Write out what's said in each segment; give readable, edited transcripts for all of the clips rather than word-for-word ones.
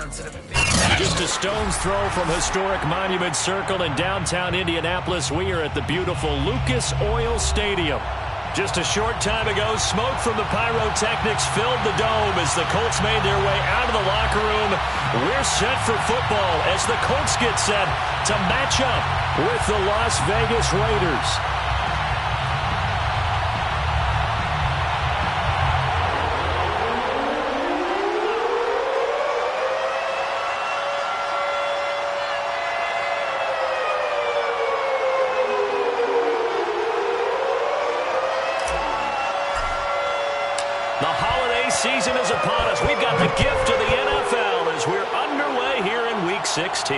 Just a stone's throw from historic Monument Circle in downtown Indianapolis. We are at the beautiful Lucas Oil Stadium. Just a short time ago, smoke from the pyrotechnics filled the dome as the Colts made their way out of the locker room. We're set for football as the Colts get set to match up with the Las Vegas Raiders. The holiday season is upon us. We've got the gift of the NFL as we're underway here in Week 16.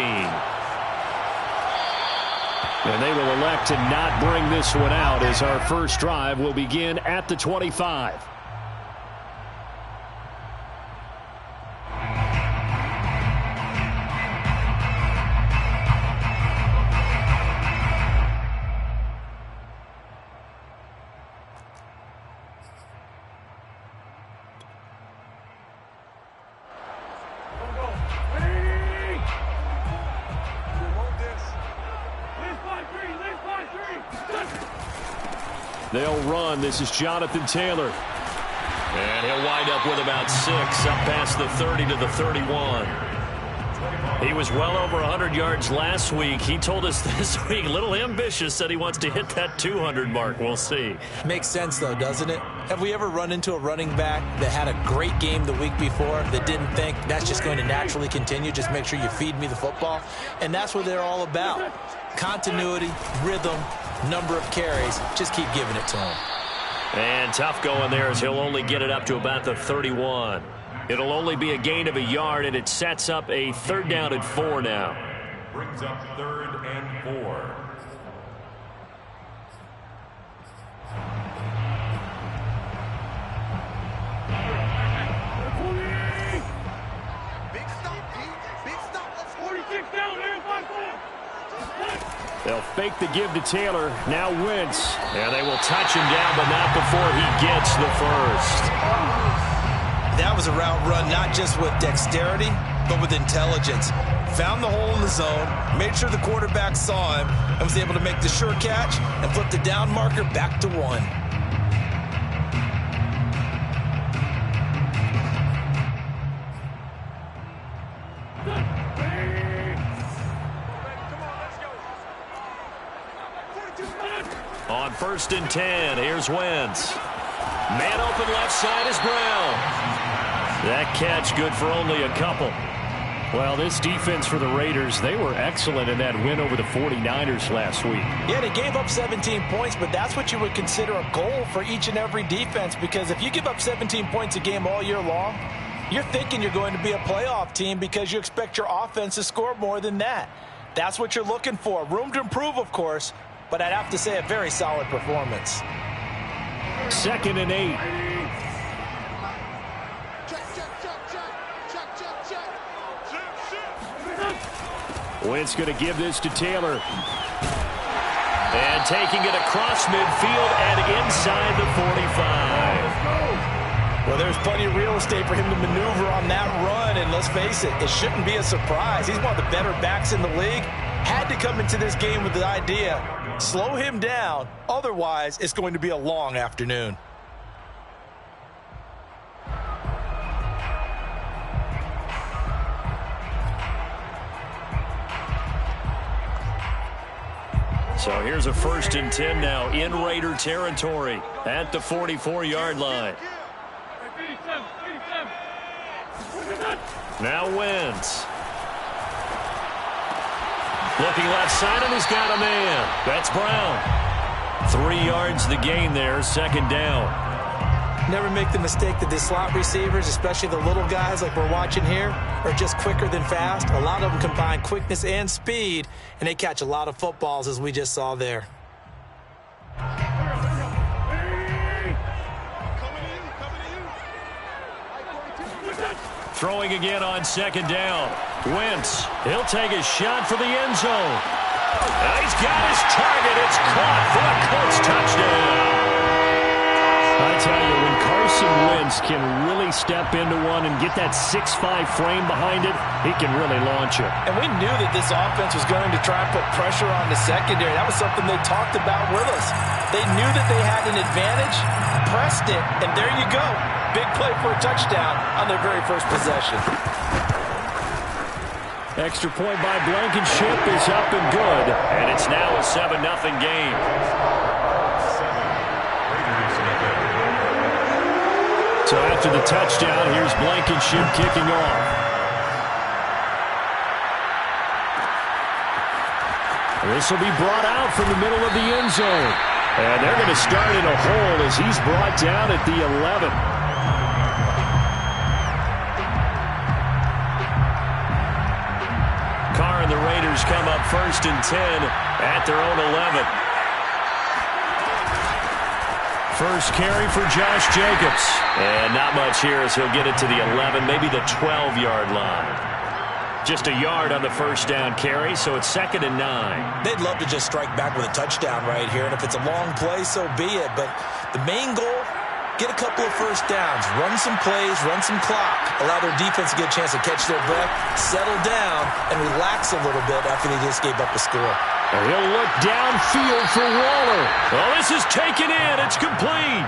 And they will elect to not bring this one out as our first drive will begin at the 25. They'll run. This is Jonathan Taylor. And he'll wind up with about 6 up past the 30 to the 31. He was well over 100 yards last week. He told us this week, a little ambitious, said he wants to hit that 200 mark. We'll see. Makes sense, though, doesn't it? Have we ever run into a running back that had a great game the week before that didn't think that's just going to naturally continue? Just make sure you feed me the football. And that's what they're all about. Continuity, rhythm, number of carries. Just keep giving it to him. And tough going there as he'll only get it up to about the 31. It'll only be a gain of a yard, and it sets up a 3rd down and 4 now. Brings up 3rd and 4. Big stop, big stop. Let's 46 down there, 5-4. They'll fake the give to Taylor. Now Wentz. And they will touch him down, but not before he gets the first. That was a route run not just with dexterity, but with intelligence. Found the hole in the zone, made sure the quarterback saw him, and was able to make the sure catch and flip the down marker back to 1. On 1st and 10, here's Wentz. Man open left side is Brown. That catch good for only a couple. Well, this defense for the Raiders, they were excellent in that win over the 49ers last week. Yeah, they gave up 17 points, but that's what you would consider a goal for each and every defense, because if you give up 17 points a game all year long, you're thinking you're going to be a playoff team because you expect your offense to score more than that. That's what you're looking for. Room to improve, of course, but I'd have to say a very solid performance. 2nd and 8. Wentz going to give this to Taylor. And taking it across midfield and inside the 45. Well, there's plenty of real estate for him to maneuver on that run, and let's face it, it shouldn't be a surprise. He's one of the better backs in the league. Had to come into this game with the idea, slow him down, otherwise it's going to be a long afternoon. So here's a 1st and 10 now in Raider territory at the 44-yard line. Now Wentz. Looking left side, and he's got a man. That's Brown. 3 yards the gain there, 2nd down. Never make the mistake that the slot receivers, especially the little guys like we're watching here, are just quicker than fast. A lot of them combine quickness and speed, and they catch a lot of footballs, as we just saw there. Throwing again on 2nd down. Wentz, he'll take a shot for the end zone. And he's got his target. It's caught for a Colts touchdown. I tell you, when Carson Wentz can really step into one and get that 6'5" frame behind it, he can really launch it. And we knew that this offense was going to try and put pressure on the secondary. That was something they talked about with us. They knew that they had an advantage, pressed it, and there you go. Big play for a touchdown on their very first possession. Extra point by Blankenship is up and good. And it's now a 7-0 game. So after the touchdown, here's Blankenship kicking off. This will be brought out from the middle of the end zone. And they're going to start in a hole as he's brought down at the 11. Carr and the Raiders come up 1st and 10 at their own 11. First carry for Josh Jacobs. And not much here as he'll get it to the 11, maybe the 12-yard line. Just a yard on the first down carry, so it's 2nd and 9. They'd love to just strike back with a touchdown right here, and if it's a long play, so be it. But the main goal, get a couple of first downs, run some plays, run some clock, allow their defense to get a chance to catch their breath, settle down, and relax a little bit after they just gave up a score. And he'll look downfield for Waller. Well, this is taken in. It's complete.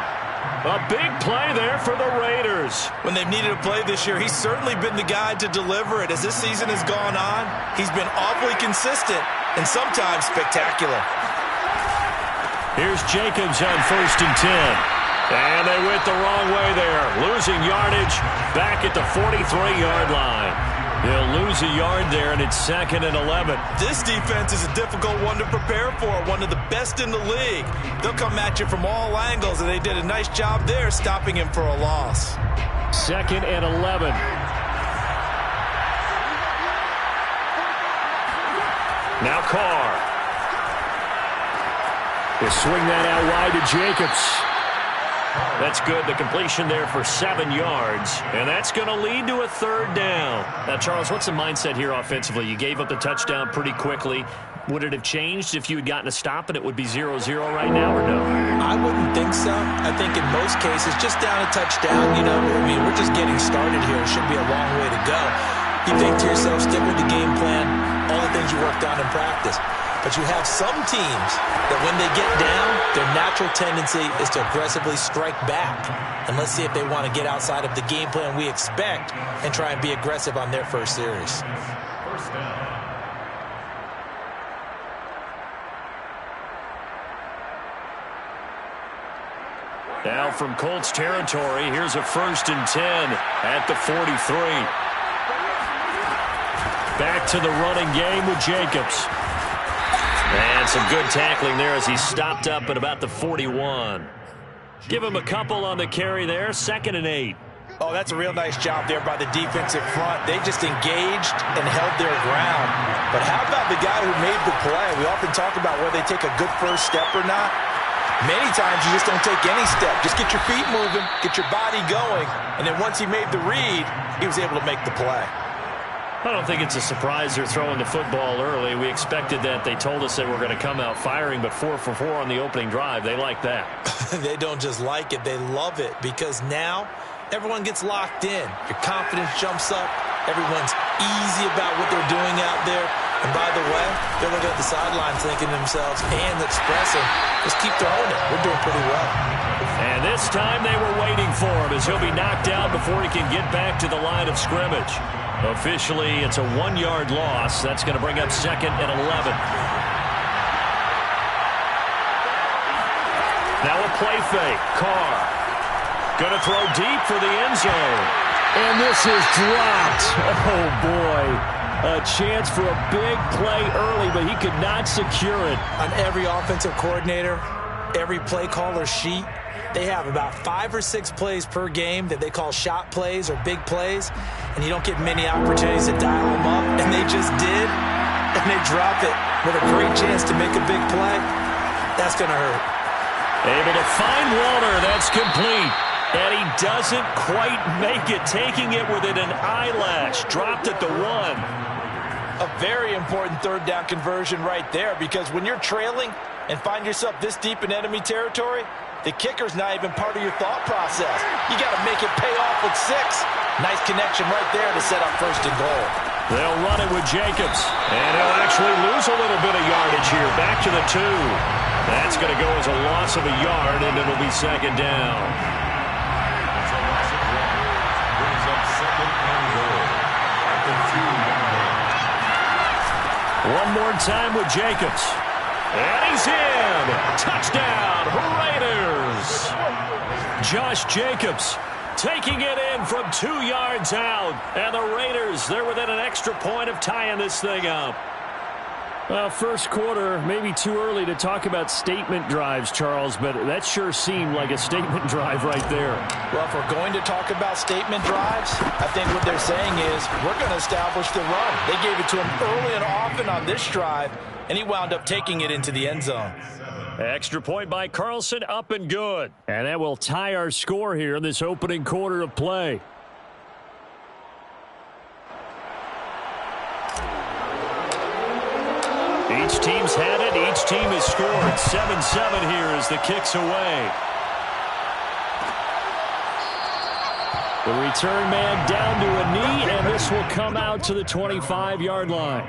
A big play there for the Raiders. When they've needed a play this year, he's certainly been the guy to deliver it. As this season has gone on, he's been awfully consistent and sometimes spectacular. Here's Jacobs on 1st and 10. And they went the wrong way there. Losing yardage back at the 43-yard line. They'll lose a yard there, and it's 2nd and 11. This defense is a difficult one to prepare for, one of the best in the league. They'll come at you from all angles, and they did a nice job there stopping him for a loss. 2nd and 11. Now Carr. He'll swing that out wide to Jacobs. That's good. The completion there for 7 yards. And that's going to lead to a 3rd down. Now, Charles, what's the mindset here offensively? You gave up the touchdown pretty quickly. Would it have changed if you had gotten a stop and it would be 0-0 right now, or no? I wouldn't think so. I think in most cases, just down a touchdown, we're just getting started here. It should be a long way to go. You think to yourself, stick with the game plan, all the things you worked on in practice. But you have some teams that when they get down, their natural tendency is to aggressively strike back. And let's see if they want to get outside of the game plan we expect and try and be aggressive on their first series. First down. Now from Colts territory, here's a 1st and 10 at the 43. Back to the running game with Jacobs. And some good tackling there as he stopped up at about the 41. Give him a couple on the carry there, 2nd and 8. Oh, that's a real nice job there by the defensive front. They just engaged and held their ground. But how about the guy who made the play? We often talk about whether they take a good first step or not. Many times you just don't take any step. Just get your feet moving, get your body going, and then once he made the read, he was able to make the play. I don't think it's a surprise they're throwing the football early. We expected that. They told us they were going to come out firing, but 4 for 4 on the opening drive. They like that. They don't just like it, they love it, because now everyone gets locked in. Your confidence jumps up. Everyone's easy about what they're doing out there. And by the way, they're looking at the sidelines thinking to themselves and expressing, just keep throwing it. We're doing pretty well. And this time they were waiting for him as he'll be knocked down before he can get back to the line of scrimmage. Officially, it's a 1-yard loss. That's going to bring up 2nd and 11. Now a play fake. Carr going to throw deep for the end zone. And this is dropped. Oh, boy. A chance for a big play early, but he could not secure it. On every offensive coordinator, every play caller sheet, they have about 5 or 6 plays per game that they call shot plays or big plays, and you don't get many opportunities to dial them up, and they just did, and they drop it with a great chance to make a big play. That's going to hurt. Able to find Waller. That's complete. And he doesn't quite make it, taking it within an eyelash. Dropped at the 1. A very important 3rd down conversion right there, because when you're trailing and find yourself this deep in enemy territory, The kicker's not even part of your thought process. You got to make it pay off with 6. Nice connection right there to set up first and goal. They'll run it with Jacobs. And he'll actually lose a little bit of yardage here. Back to the 2. That's going to go as a loss of a yard, and it'll be second down. Brings up second and goal. At the 2 line. One more time with Jacobs. And he's in. Touchdown, Raiders. Josh Jacobs taking it in from 2 yards out. And the Raiders, they're within an extra point of tying this thing up. Well, first quarter, maybe too early to talk about statement drives, Charles, but that sure seemed like a statement drive right there. Well, if we're going to talk about statement drives, I think what they're saying is we're going to establish the run. They gave it to him early and often on this drive, and he wound up taking it into the end zone. Extra point by Carlson, up and good. And that will tie our score here in this opening quarter of play. Each team's had it. Each team has scored. 7-7 here as the kick's away. The return man down to a knee, and this will come out to the 25-yard line.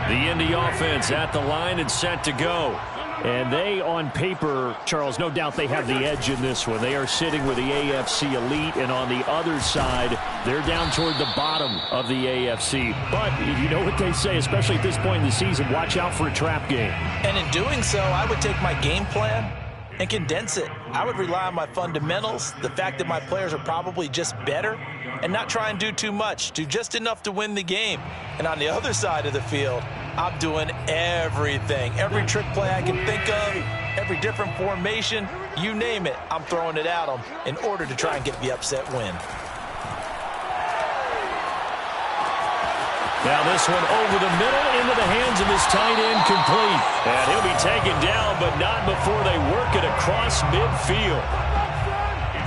The Indy offense at the line and set to go. And they, on paper, Charles, no doubt they have the edge in this one. They are sitting with the AFC elite, and on the other side, they're down toward the bottom of the AFC. But you know what they say, especially at this point in the season, watch out for a trap game. And in doing so, I would take my game plan and condense it. I would rely on my fundamentals, the fact that my players are probably just better, and not try and do too much, do just enough to win the game. And on the other side of the field, I'm doing everything. Every trick play I can think of, every different formation, you name it, I'm throwing it at them in order to try and get the upset win. Now this one over the middle into the hands of his tight end, complete. And he'll be taken down, but not before they work it across midfield.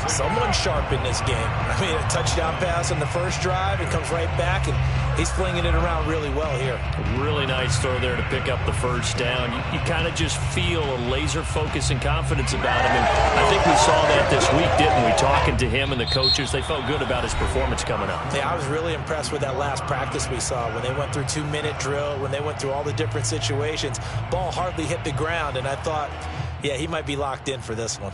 Someone sharp in this game. I mean, a touchdown pass on the first drive, and comes right back, and he's flinging it around really well here. Really nice throw there to pick up the first down. You kind of just feel a laser focus and confidence about him. And I think we saw that this week, didn't we? Talking to him and the coaches, they felt good about his performance coming up. Yeah, I was really impressed with that last practice we saw when they went through 2-minute drill, when they went through all the different situations. Ball hardly hit the ground, and I thought, yeah, he might be locked in for this one.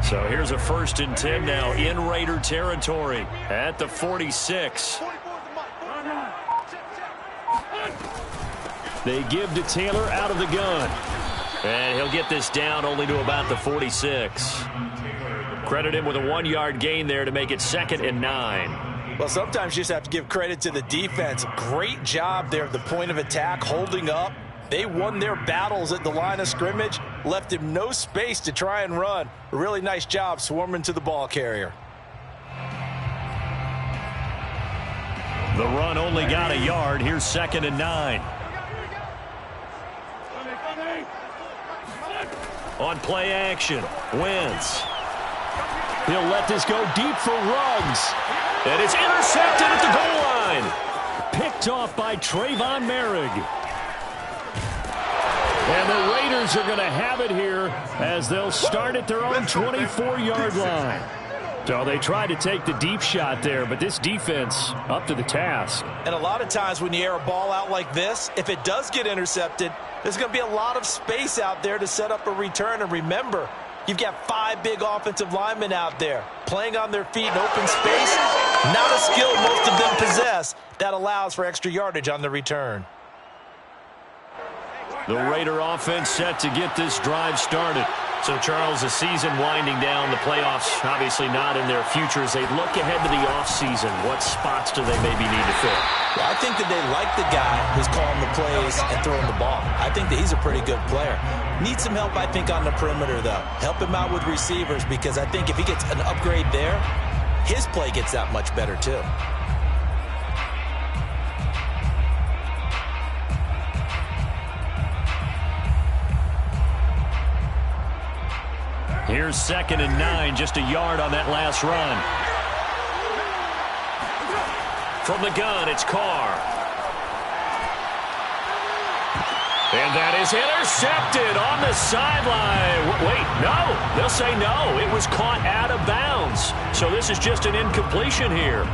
So here's a 1st and 10 now in Raider territory at the 46. They give to Taylor out of the gun. And he'll get this down only to about the 46. Credit him with a 1-yard gain there to make it 2nd and 9. Well, sometimes you just have to give credit to the defense. Great job there at the point of attack, holding up. They won their battles at the line of scrimmage, left him no space to try and run. A really nice job swarming to the ball carrier. The run only got a yard. Here's 2nd and 9. On play action, Wentz. He'll let this go deep for Ruggs. And it's intercepted at the goal line. Picked off by Trayvon Merrick. And the Raiders are going to have it here as they'll start at their own 24-yard line. So they tried to take the deep shot there, but this defense up to the task. And a lot of times when you air a ball out like this, if it does get intercepted, there's going to be a lot of space out there to set up a return. And remember, you've got 5 big offensive linemen out there playing on their feet in open space. Not a skill most of them possess that allows for extra yardage on the return. The Raider offense set to get this drive started. So, Charles, the season winding down, the playoffs obviously not in their future. As they look ahead to the offseason, what spots do they maybe need to fill? Well, I think that they like the guy who's calling the plays and throwing the ball. I think that he's a pretty good player. Needs some help, I think, on the perimeter, though. Help him out with receivers, because I think if he gets an upgrade there, his play gets that much better, too. Here's 2nd and 9, just a yard on that last run. From the gun, it's Carr. And that is intercepted on the sideline. Wait, no. They'll say no. It was caught out of bounds. So this is just an incompletion here.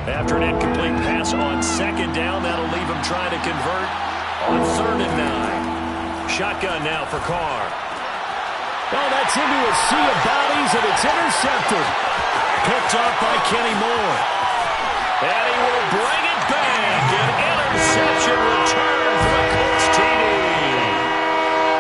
After an incomplete pass on 2nd down, that'll leave him trying to convert on 3rd and 9. Shotgun now for Carr. Oh, that's into a sea of bodies, and it's intercepted. Picked off by Kenny Moore. And he will bring it back. An interception return for the Colts TD.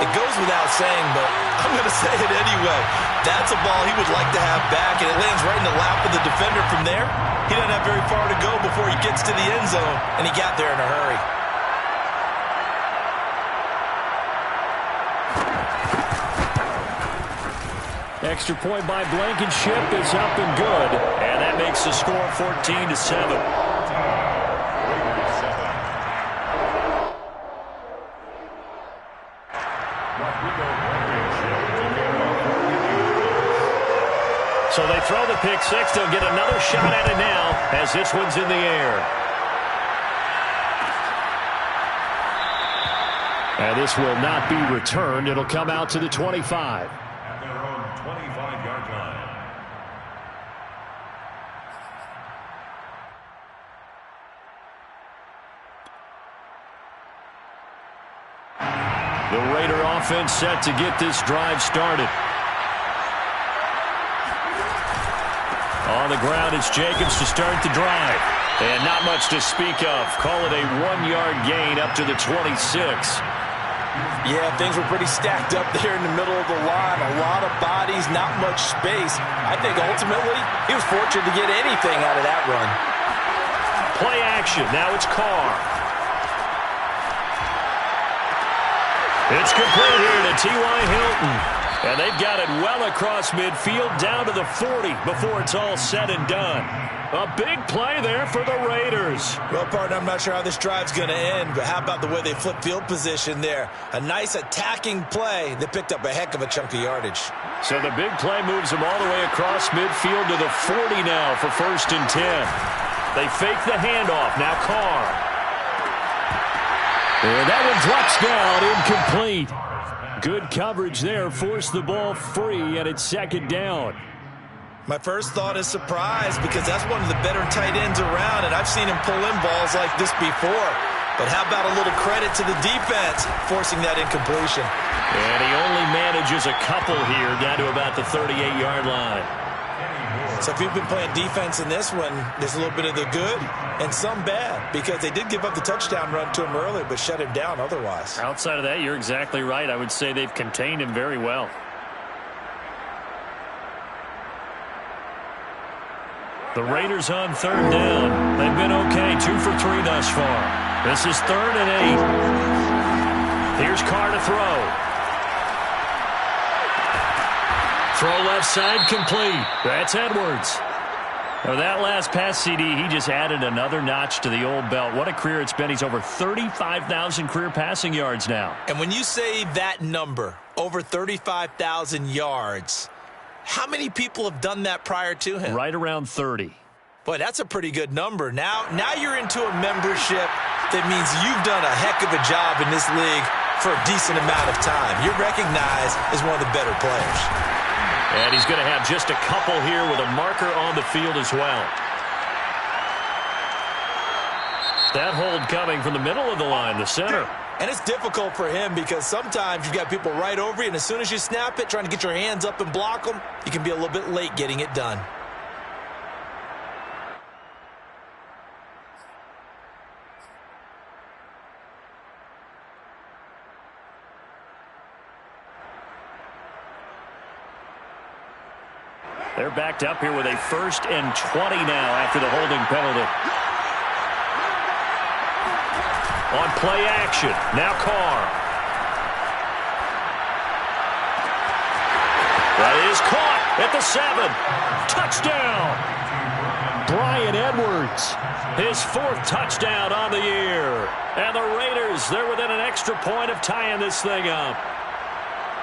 It goes without saying, but I'm going to say it anyway. That's a ball he would like to have back, and it lands right in the lap of the defender from there. He doesn't have very far to go before he gets to the end zone, and he got there in a hurry. Extra point by Blankenship is up and good, and that makes the score 14-7. So they throw the pick six. They'll get another shot at it now as this one's in the air. And this will not be returned. It'll come out to the 25. At their own 25-yard line. The Raider offense set to get this drive started. On the ground, it's Jacobs to start the drive. And not much to speak of. Call it a 1-yard gain up to the 26. Yeah, things were pretty stacked up there in the middle of the line. A lot of bodies, not much space. I think ultimately he was fortunate to get anything out of that run. Play action. Now it's Carr. It's complete here to T.Y. Hilton. And they've got it well across midfield down to the 40 before it's all said and done. A big play there for the Raiders. Well, partner, I'm not sure how this drive's going to end, but how about the way they flip field position there? A nice attacking play that picked up a heck of a chunk of yardage. So the big play moves them all the way across midfield to the 40 now for 1st and 10. They fake the handoff. Now Carr. And that one drops down, incomplete. Good coverage there, forced the ball free, and it's 2nd down. My first thought is surprise, because that's one of the better tight ends around, and I've seen him pull in balls like this before. But how about a little credit to the defense forcing that incompletion? And he only manages a couple here down to about the 38-yard line. So if you've been playing defense in this one, there's a little bit of the good and some bad, because they did give up the touchdown run to him early but shut him down otherwise. Outside of that, you're exactly right. I would say they've contained him very well. The Raiders on 3rd down. They've been okay, 2 for 3 thus far. This is 3rd and 8. Here's Carr to throw. Throw left side complete. That's Edwards. Now that last pass CD, he just added another notch to the old belt. What a career it's been. He's over 35,000 career passing yards now. And when you say that number, over 35,000 yards, how many people have done that prior to him? Right around 30. Boy, that's a pretty good number. Now you're into a membership that means you've done a heck of a job in this league for a decent amount of time. You're recognized as one of the better players. And he's going to have just a couple here with a marker on the field as well. That hold coming from the middle of the line, the center. And it's difficult for him because sometimes you've got people right over you, and as soon as you snap it, trying to get your hands up and block them, you can be a little bit late getting it done. They're backed up here with a 1st and 20 now after the holding penalty. On play action, now Carr. That is caught at the 7. Touchdown. Bryan Edwards, his 4th touchdown on the year. And the Raiders, they're within an extra point of tying this thing up.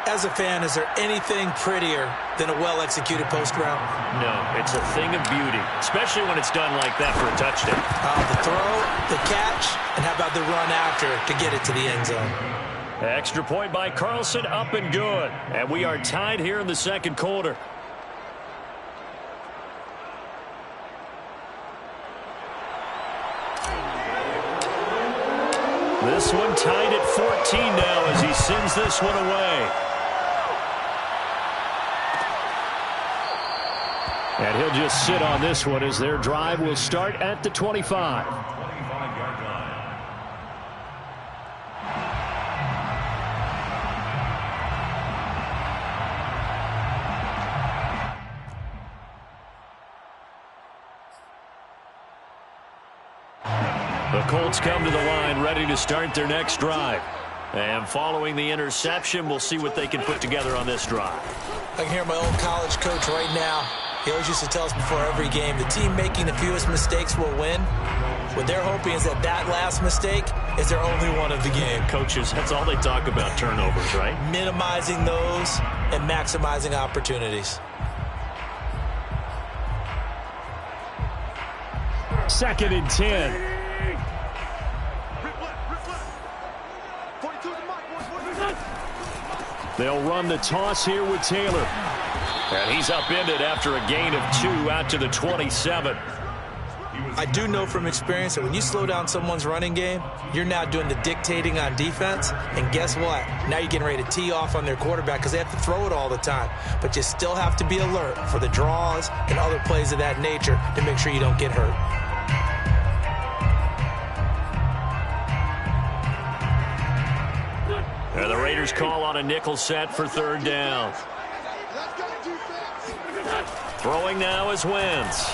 As a fan, is there anything prettier than a well-executed post route? No, it's a thing of beauty, especially when it's done like that for a touchdown. The throw, the catch, and how about the run after to get it to the end zone? Extra point by Carlson, up and good. And we are tied here in the second quarter. This one tied at 14 now as he sends this one away. And he'll just sit on this one as their drive will start at the 25. The Colts come to the line ready to start their next drive. And following the interception, we'll see what they can put together on this drive. I can hear my old college coach right now. He always used to tell us before every game, the team making the fewest mistakes will win. What they're hoping is that that last mistake is their only one of the game. Coaches, that's all they talk about, turnovers, right? Minimizing those and maximizing opportunities. 2nd and 10. They'll run the toss here with Taylor. And he's upended after a gain of 2 out to the 27. I do know from experience that when you slow down someone's running game, you're now doing the dictating on defense. And guess what? Now you're getting ready to tee off on their quarterback because they have to throw it all the time. But you still have to be alert for the draws and other plays of that nature to make sure you don't get hurt. And the Raiders call on a nickel set for 3rd down. Throwing now is Wentz.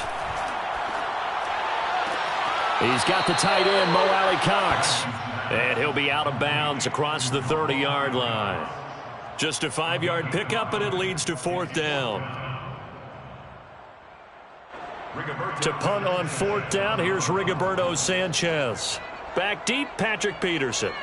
He's got the tight end, Mo Alley-Cox. And he'll be out of bounds across the 30-yard line. Just a 5-yard pickup, and it leads to 4th down. To punt on 4th down, here's Rigoberto Sanchez. Back deep, Patrick Peterson.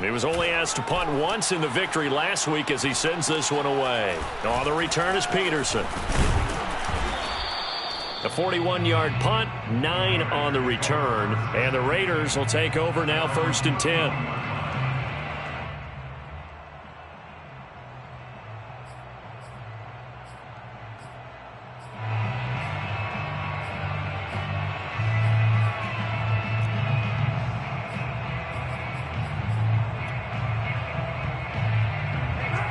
He was only asked to punt once in the victory last week as he sends this one away. On the return is Peterson. A 41-yard punt, 9 on the return. And the Raiders will take over now 1st and 10.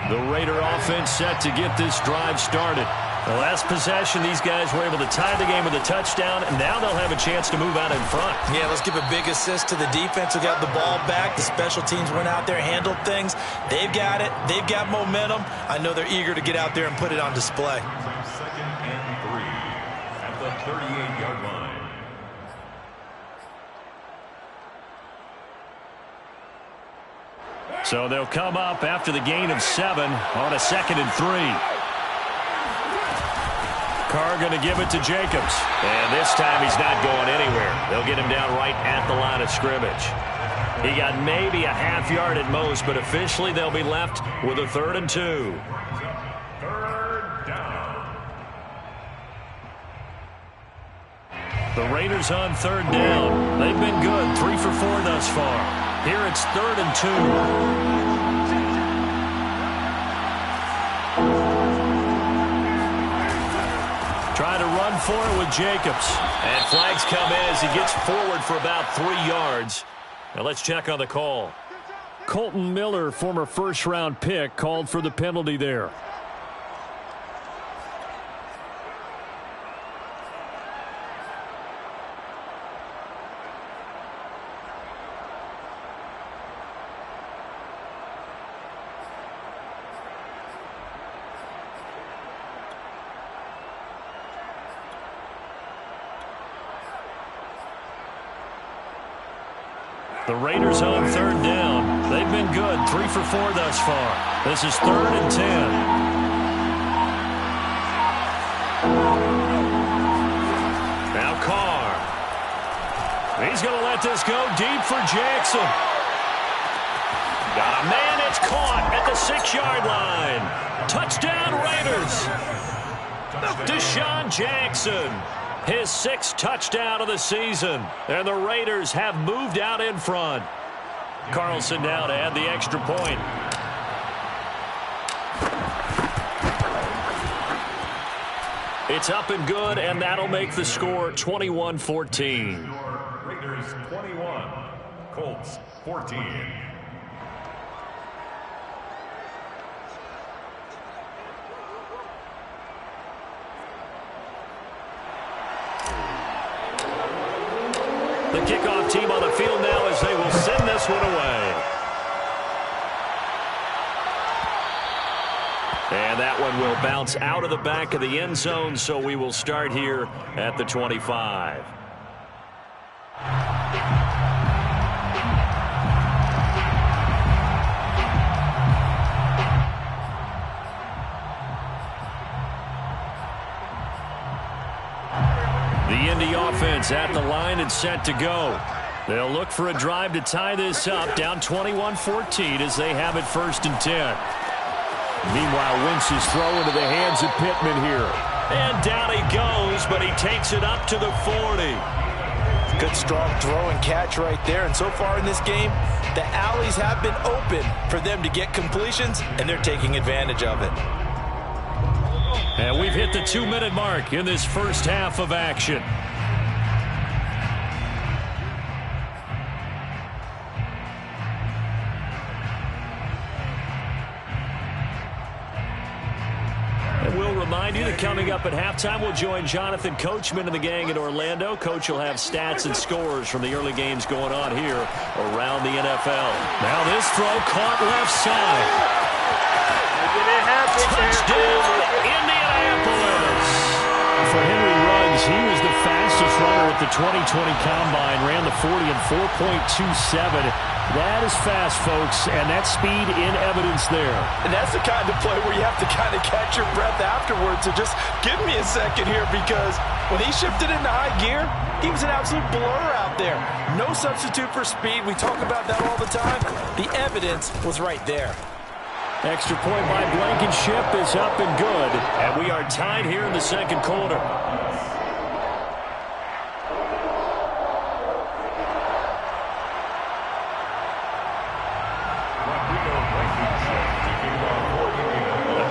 The Raider offense set to get this drive started. The last possession, these guys were able to tie the game with a touchdown, and now they'll have a chance to move out in front. Yeah, let's give a big assist to the defense who got the ball back. The special teams went out there, handled things. They've got it. They've got momentum. I know they're eager to get out there and put it on display. 2nd and 3 at the 38-yard line. So they'll come up after the gain of 7 on a 2nd and 3. Carr going to give it to Jacobs. And this time he's not going anywhere. They'll get him down right at the line of scrimmage. He got maybe a half yard at most, but officially they'll be left with a 3rd and 2. 3rd down. The Raiders on 3rd down. They've been good, 3 for 4 thus far. Here it's 3rd and 2. Try to run for it with Jacobs. And flags come in as he gets forward for about 3 yards. Now let's check on the call. Colton Miller, former first-round pick, called for the penalty there. The Raiders on third down. They've been good, 3 for 4 thus far. This is 3rd and 10. Now Carr. He's going to let this go deep for Jackson. Got a man, it's caught at the 6-yard line. Touchdown Raiders. Deshaun Jackson. His 6th touchdown of the season. And the Raiders have moved out in front. Carlson now to add the extra point. It's up and good, and that'll make the score 21-14. Raiders 21, Colts 14. The kickoff team on the field now as they will send this one away. And that one will bounce out of the back of the end zone, so we will start here at the 25. The Indy offense at the line and set to go. They'll look for a drive to tie this up, down 21-14 as they have it 1st and 10. Meanwhile, Wentz's throw into the hands of Pittman here. And down he goes, but he takes it up to the 40. Good strong throw and catch right there. And so far in this game, the alleys have been open for them to get completions, and they're taking advantage of it. And we've hit the 2-minute mark in this first half of action. And we'll remind you that coming up at halftime, we'll join Jonathan Coachman and the gang in Orlando. Coach will have stats and scores from the early games going on here around the NFL. Now this throw caught left side. Touchdown, Indianapolis. For Henry Ruggs, he was the fastest runner at the 2020 Combine, ran the 40 in 4.27. That is fast, folks, and that speed in evidence there. And that's the kind of play where you have to kind of catch your breath afterwards. So just give me a second here, because when he shifted into high gear, he was an absolute blur out there. No substitute for speed. We talk about that all the time. The evidence was right there. Extra point by Blankenship is up and good. And we are tied here in the second quarter. A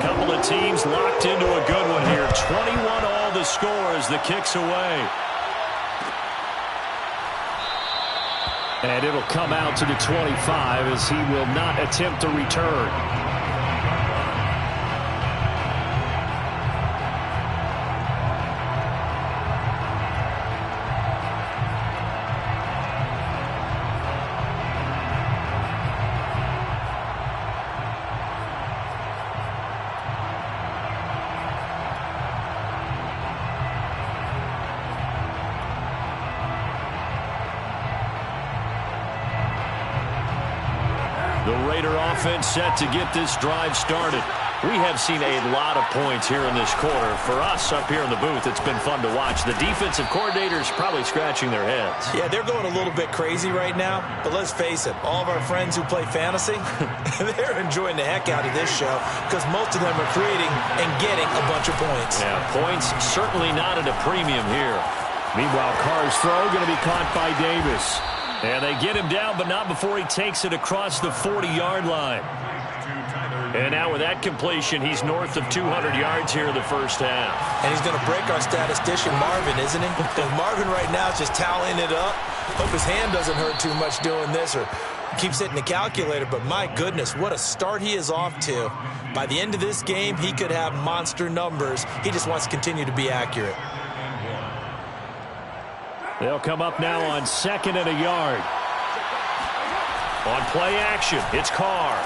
couple of teams locked into a good one here. 21 all the score as the kick's away. And it'll come out to the 25 as he will not attempt to return. The Raider offense set to get this drive started. We have seen a lot of points here in this quarter. For us up here in the booth, it's been fun to watch. The defensive coordinators probably scratching their heads. Yeah, they're going a little bit crazy right now. But let's face it, all of our friends who play fantasy, they're enjoying the heck out of this show because most of them are creating and getting a bunch of points. Yeah, points certainly not at a premium here. Meanwhile, Carr's throw going to be caught by Davis. And they get him down, but not before he takes it across the 40-yard line. To Tyler And now with that completion, he's north of 200 yards here in the first half. And he's going to break our statistician Marvin, isn't he? Because Marvin right now is just tallying it up. Hope his hand doesn't hurt too much doing this or keeps hitting the calculator. But my goodness, what a start he is off to. By the end of this game, he could have monster numbers. He just wants to continue to be accurate. They'll come up now on 2nd and a yard. On play action, it's Carr.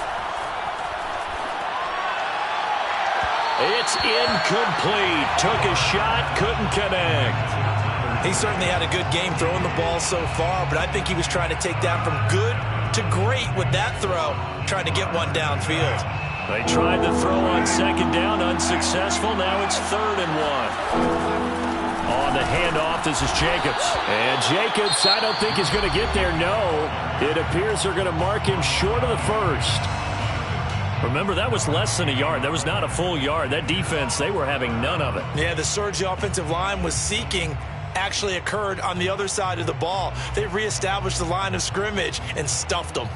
It's incomplete. Took a shot, couldn't connect. He certainly had a good game throwing the ball so far, but I think he was trying to take that from good to great with that throw, trying to get one downfield. They tried the throw on 2nd down, unsuccessful. Now it's 3rd and 1. On the handoff, this is Jacobs. And Jacobs, I don't think is going to get there, no. It appears they're going to mark him short of the first. Remember, that was less than a yard. That was not a full yard. That defense, they were having none of it. Yeah, the surge the offensive line was seeking actually occurred on the other side of the ball. They reestablished the line of scrimmage and stuffed them.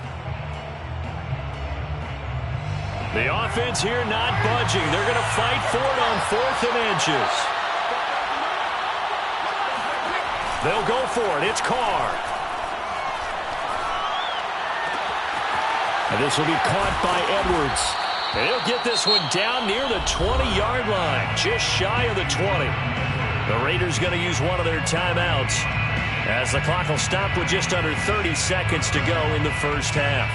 The offense here not budging. They're going to fight for it on 4th and inches. They'll go for it. It's Carr. And this will be caught by Edwards. And he'll get this one down near the 20-yard line, just shy of the 20. The Raiders going to use one of their timeouts as the clock will stop with just under 30 seconds to go in the first half.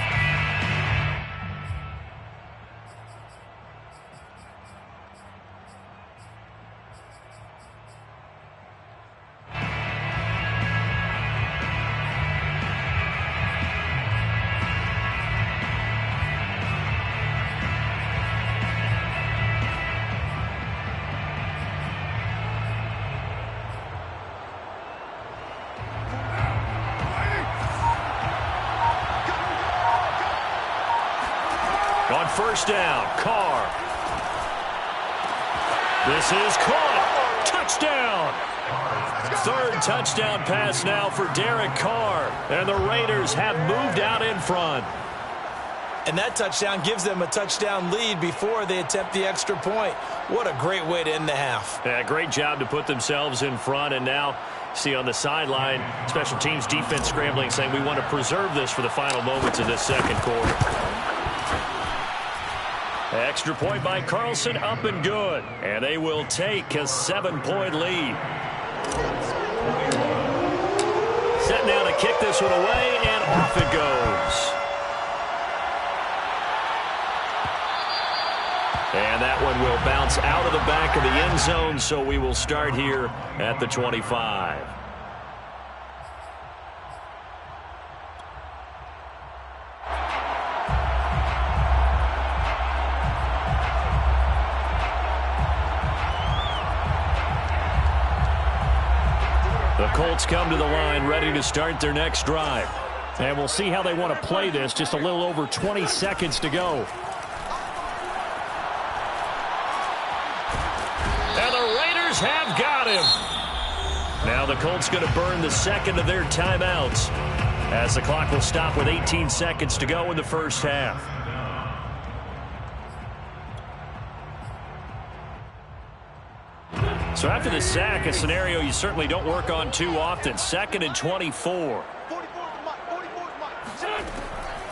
On 1st down, Carr. This is caught. Touchdown. 3rd touchdown pass now for Derek Carr. And the Raiders have moved out in front. And that touchdown gives them a touchdown lead before they attempt the extra point. What a great way to end the half. Yeah, great job to put themselves in front. And now, see on the sideline, special teams defense scrambling, saying we want to preserve this for the final moments of this second quarter. Extra point by Carlson, up and good. And they will take a 7-point lead. Set now to kick this one away, and off it goes. And that one will bounce out of the back of the end zone, so we will start here at the 25. The Colts come to the line ready to start their next drive. And we'll see how they want to play this. Just a little over 20 seconds to go. And the Raiders have got him. Now the Colts going to burn the second of their timeouts as the clock will stop with 18 seconds to go in the first half. So after the sack, a scenario you certainly don't work on too often. 2nd and 24.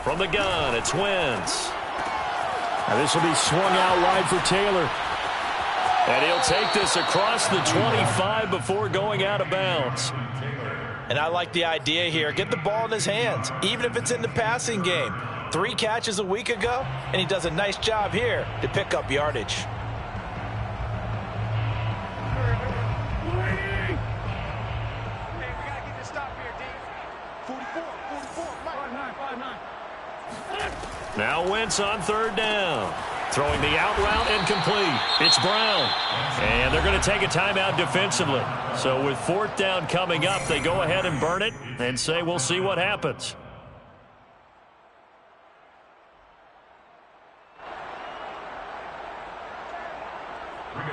From the gun, it's Wentz. Now this will be swung out wide for Taylor. And he'll take this across the 25 before going out of bounds. And I like the idea here. Get the ball in his hands, even if it's in the passing game. 3 catches a week ago, and he does a nice job here to pick up yardage. Now Wentz on 3rd down. Throwing the out route incomplete. It's Brown. And they're going to take a timeout defensively. So with 4th down coming up, they go ahead and burn it and say we'll see what happens.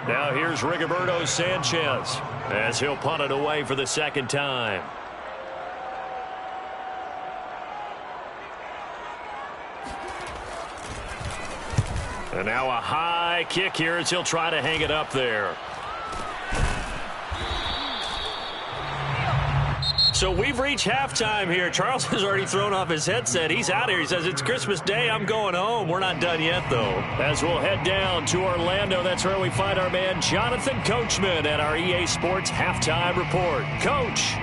Now here's Rigoberto Sanchez as he'll punt it away for the 2nd time. And now a high kick here as he'll try to hang it up there. So we've reached halftime here. Charles has already thrown off his headset. He's out here. He says, it's Christmas Day. I'm going home. We're not done yet, though. As we'll head down to Orlando, that's where we find our man Jonathan Coachman at our EA Sports Halftime Report. Coach.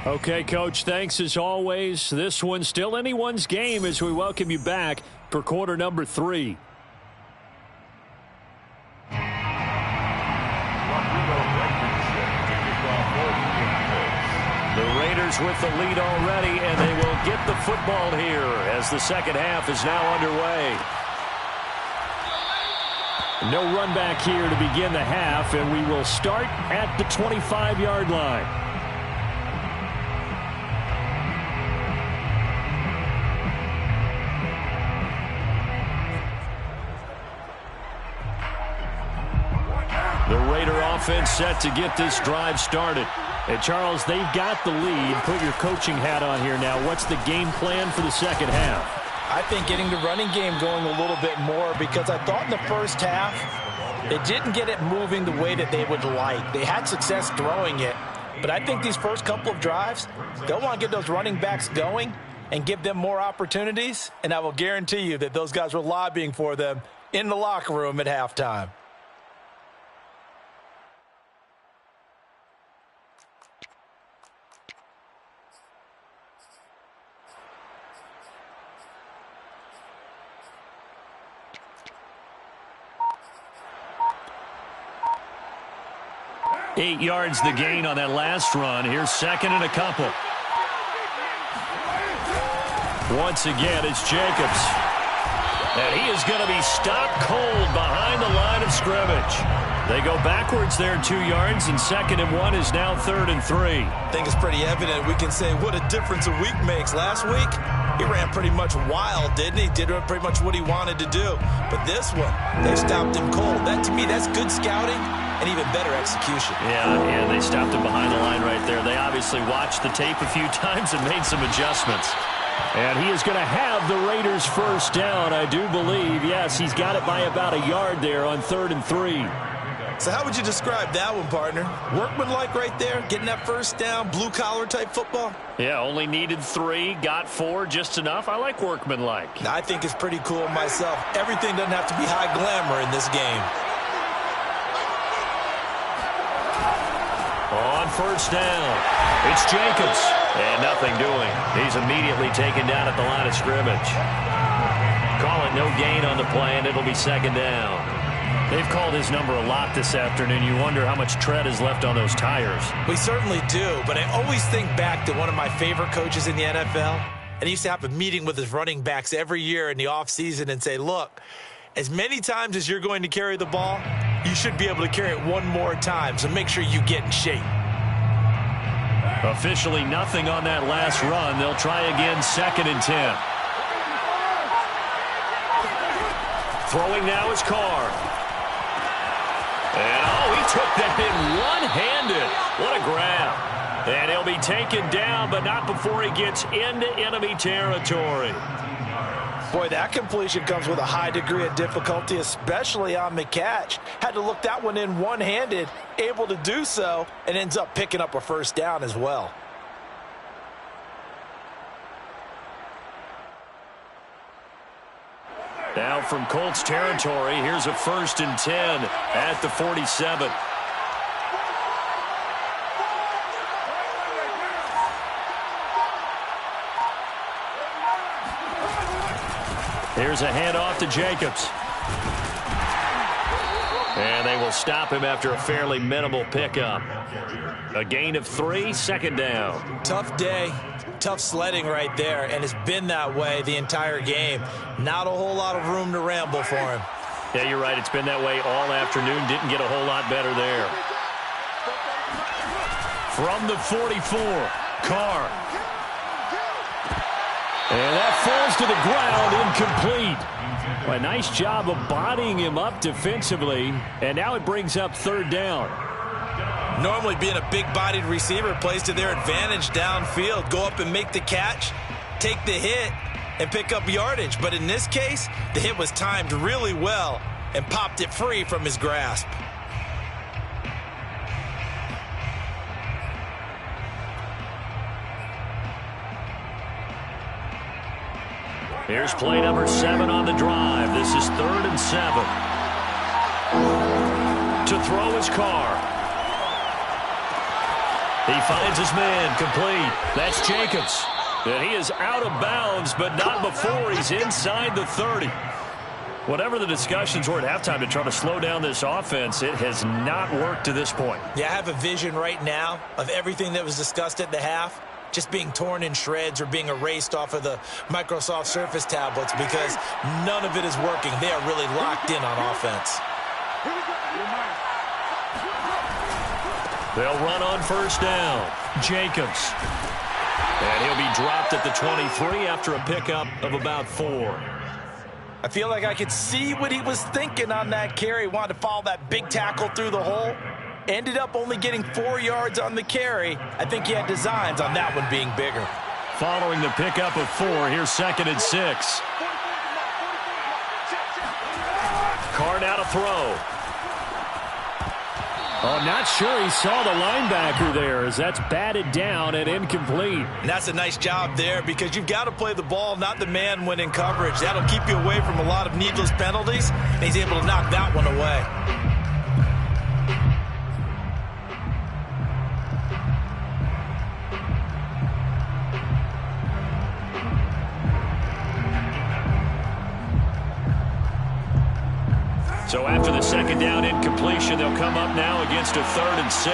Okay, Coach, thanks as always. This one's still anyone's game as we welcome you back for quarter number 3. The Raiders with the lead already, and they will get the football here as the second half is now underway. No run back here to begin the half, and we will start at the 25-yard line. The Raider offense set to get this drive started. And Charles, they've got the lead. Put your coaching hat on here now. What's the game plan for the second half? I think getting the running game going a little bit more, because I thought in the first half they didn't get it moving the way that they would like. They had success throwing it, but I think these first couple of drives, they'll want to get those running backs going and give them more opportunities, and I will guarantee you that those guys were lobbying for them in the locker room at halftime. Eight yards the gain on that last run. Here's second and a couple. Once again, it's Jacobs. And he is going to be stopped cold behind the line of scrimmage. They go backwards there 2 yards, and 2nd and 1 is now 3rd and 3. I think it's pretty evident. We can say what a difference a week makes. Last week, he ran pretty much wild, didn't he? Did pretty much what he wanted to do. But this one, they stopped him cold. That, to me, that's good scouting and even better execution. Yeah, and they stopped him behind the line right there. They obviously watched the tape a few times and made some adjustments. And he is going to have the Raiders first down, I do believe. Yes, he's got it by about a yard there on 3rd and 3. So how would you describe that one, partner? Workmanlike right there, getting that first down, blue-collar type football? Yeah, only needed 3, got 4, just enough. I like workmanlike. I think it's pretty cool myself. Everything doesn't have to be high glamour in this game. On first down, it's Jacobs. And nothing doing. He's immediately taken down at the line of scrimmage. Call it no gain on the play, and it'll be 2nd down. They've called his number a lot this afternoon. You wonder how much tread is left on those tires. We certainly do, but I always think back to one of my favorite coaches in the NFL, and he used to have a meeting with his running backs every year in the offseason and say, look, as many times as you're going to carry the ball, you should be able to carry it one more time, so make sure you get in shape. Officially nothing on that last run. They'll try again, 2nd and 10. Throwing now is Carr. And, he took that in one-handed. What a grab. And he'll be taken down, but not before he gets into enemy territory. Boy, that completion comes with a high degree of difficulty, especially on the catch. Had to look that one in one-handed, able to do so, and ends up picking up a first down as well. Now from Colts territory, here's a 1st and 10 at the 47. Here's a handoff to Jacobs. And they will stop him after a fairly minimal pickup. A gain of 3, 2nd down. Tough day, tough sledding right there, and it's been that way the entire game. Not a whole lot of room to ramble for him. Yeah, you're right. It's been that way all afternoon. Didn't get a whole lot better there. From the 44, Carr. And that falls to the ground, incomplete. A nice job of bodying him up defensively, and now it brings up 3rd down. Normally being a big-bodied receiver plays to their advantage downfield. Go up and make the catch, take the hit, and pick up yardage. But in this case, the hit was timed really well and popped it free from his grasp. Here's play number 7 on the drive. This is 3rd and 7. To throw his Carr. He finds his man complete. That's Jacobs. And he is out of bounds, but not before he's inside the 30. Whatever the discussions were at halftime to try to slow down this offense, it has not worked to this point. Yeah, I have a vision right now of everything that was discussed at the half just being torn in shreds or being erased off of the Microsoft Surface tablets because none of it is working. They are really locked in on offense. They'll run on first down. Jacobs. And he'll be dropped at the 23 after a pickup of about 4. I feel like I could see what he was thinking on that carry. Wanted to follow that big tackle through the hole. Ended up only getting 4 yards on the carry. I think he had designs on that one being bigger. Following the pickup of 4, here's 2nd and 6. Carr now to throw. Oh, not sure he saw the linebacker there as that's batted down and incomplete. And that's a nice job there because you've got to play the ball, not the man when in coverage. That'll keep you away from a lot of needless penalties, and he's able to knock that one away. So after the 2nd down incompletion, they'll come up now against a 3rd and 6.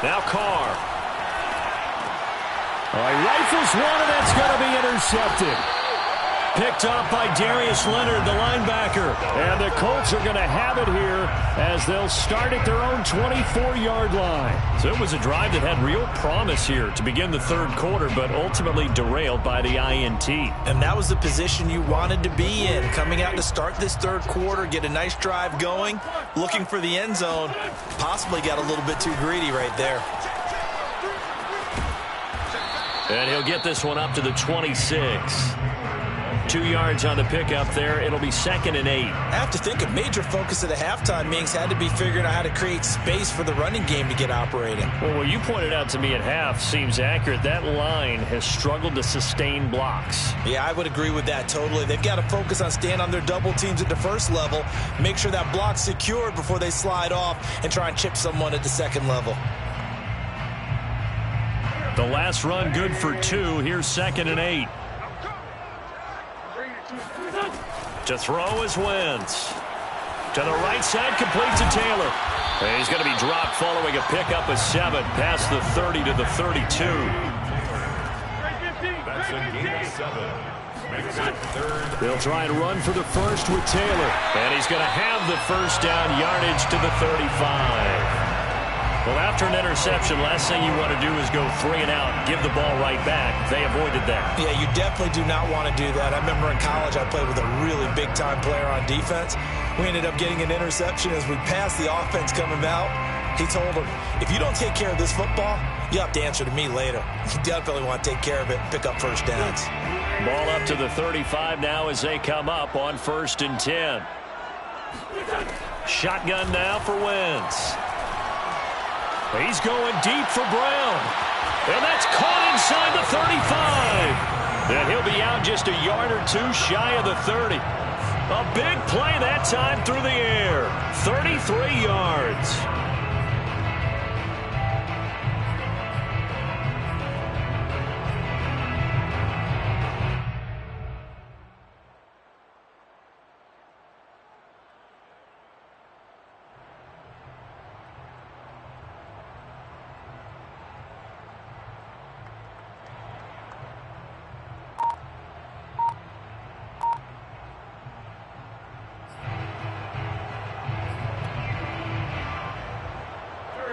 Now Carr. He rifles one, and that's going to be intercepted. Picked off by Darius Leonard, the linebacker. And the Colts are going to have it here as they'll start at their own 24-yard line. So it was a drive that had real promise here to begin the 3rd quarter, but ultimately derailed by the INT. And that was the position you wanted to be in, coming out to start this 3rd quarter, get a nice drive going, looking for the end zone. Possibly got a little bit too greedy right there. And he'll get this one up to the 26. 2 yards on the pickup there. It'll be 2nd and 8. I have to think a major focus of the halftime meetings had to be figuring out how to create space for the running game to get operating. Well, what you pointed out to me at half seems accurate. That line has struggled to sustain blocks. Yeah, I would agree with that totally. They've got to focus on staying on their double teams at the first level, make sure that block's secured before they slide off and try and chip someone at the 2nd level. The last run good for 2. Here's 2nd and 8. To throw is Wentz. To the right side, complete to Taylor. And he's going to be dropped following a pickup of 7 past the 30 to the 32. That's a gain of 7. Makes it 3rd. They'll try and run for the first with Taylor. And he's going to have the first down yardage to the 35. Well, after an interception, last thing you want to do is go 3 and out, give the ball right back. They avoided that. Yeah, you definitely do not want to do that. I remember in college I played with a really big-time player on defense. We ended up getting an interception as we passed the offense coming out. He told him, if you don't take care of this football, you have to answer to me later. You definitely want to take care of it and pick up first downs. Ball up to the 35 now as they come up on 1st and 10. Shotgun now for Wentz. He's going deep for Brown. And that's caught inside the 35. And he'll be out just a yard or 2 shy of the 30. A big play that time through the air. 33 yards.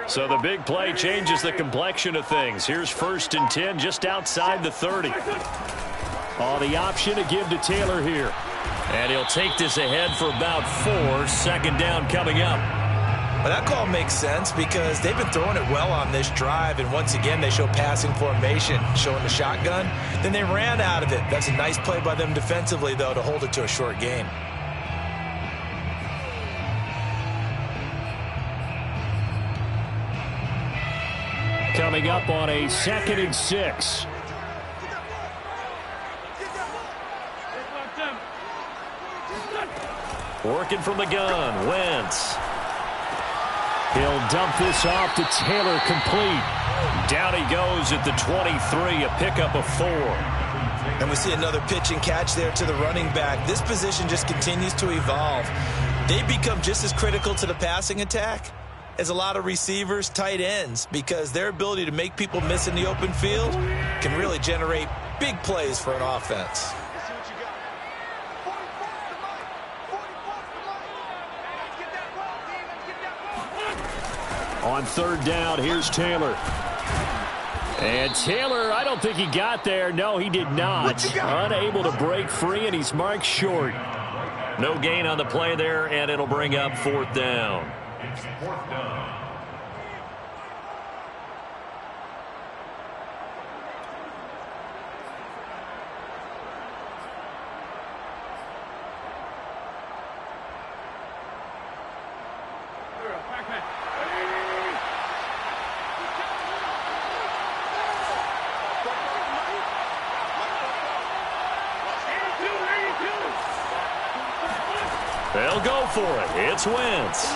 So the big play changes the complexion of things. Here's 1st and 10 just outside the 30. Oh, the option to give to Taylor here. And he'll take this ahead for about 4. Second down coming up. Well, that call makes sense because they've been throwing it well on this drive, and once again they show passing formation, showing the shotgun. Then they ran out of it. That's a nice play by them defensively, though, to hold it to a short gain. Coming up on a 2nd and 6. Working from the gun, Wentz. He'll dump this off to Taylor, complete. Down he goes at the 23, a pickup of 4. And we see another pitch and catch there to the running back. This position just continues to evolve. They become just as critical to the passing attack as a lot of receivers, tight ends, because their ability to make people miss in the open field can really generate big plays for an offense. On 3rd down, here's Taylor. And Taylor, I don't think he got there. No, he did not. Unable to break free, and he's marked short. No gain on the play there, and it'll bring up 4th down. It's 4th down. They'll go for it. It's Wentz.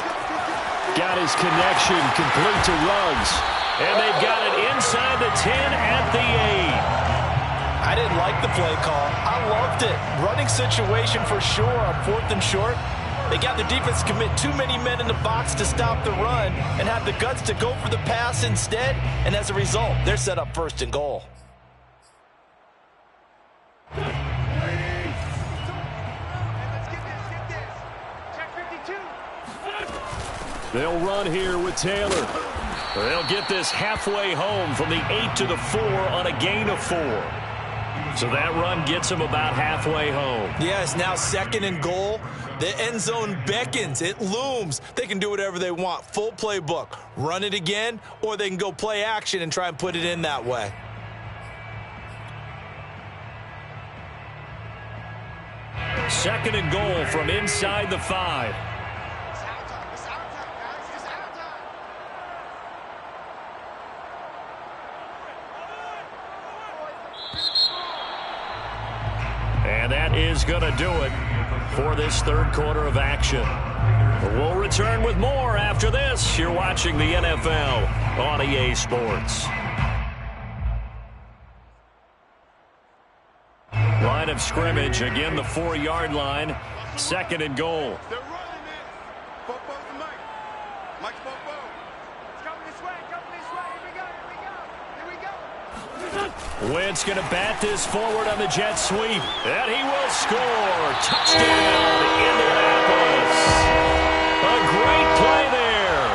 Got his connection complete to Ruggs. And they've got it inside the 10 at the 8. I didn't like the play call. I loved it. Running situation for sure on 4th and short. They got the defense to commit too many men in the box to stop the run and have the guts to go for the pass instead. And as a result, they're set up 1st and goal. They'll run here with Taylor. They'll get this halfway home from the 8 to the 4 on a gain of 4. So that run gets them about halfway home. Yeah, it's now 2nd and goal. The end zone beckons. It looms. They can do whatever they want. Full playbook. Run it again, or they can go play action and try and put it in that way. Second and goal from inside the 5. And that is going to do it for this 3rd quarter of action. We'll return with more after this. You're watching the NFL on EA Sports. Line of scrimmage, again the 4-yard line. 2nd and goal. They're running it. Popo to Mike. Mike's Popo. It's coming this way. Here we go. Wentz going to bat this forward on the jet sweep. And he will score. Touchdown, Indianapolis. A great play there.